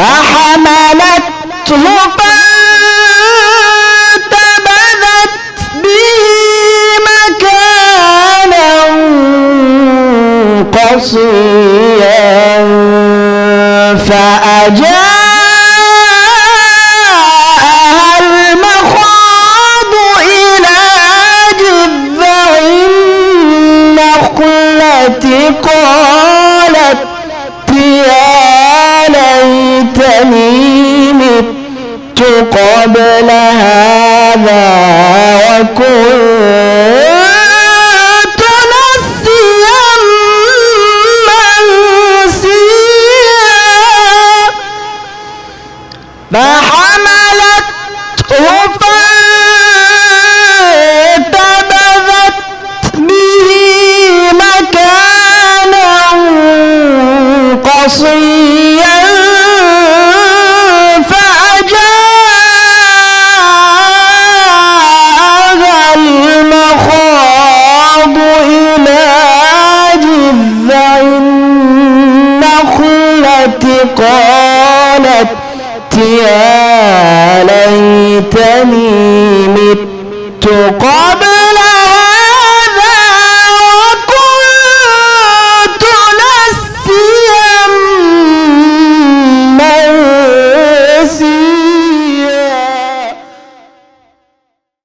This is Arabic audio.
فحملته فانتبذت به مكانا قصيا فأجاءها المخاض إلى جذع النخلة قالت يا ليتني مت قبل هذا وكنت نسيا منسيا فحملته فانتبذت به مكانا قصيا فأجاءها المخاض إلى جذع النخلة قالت يا ليتني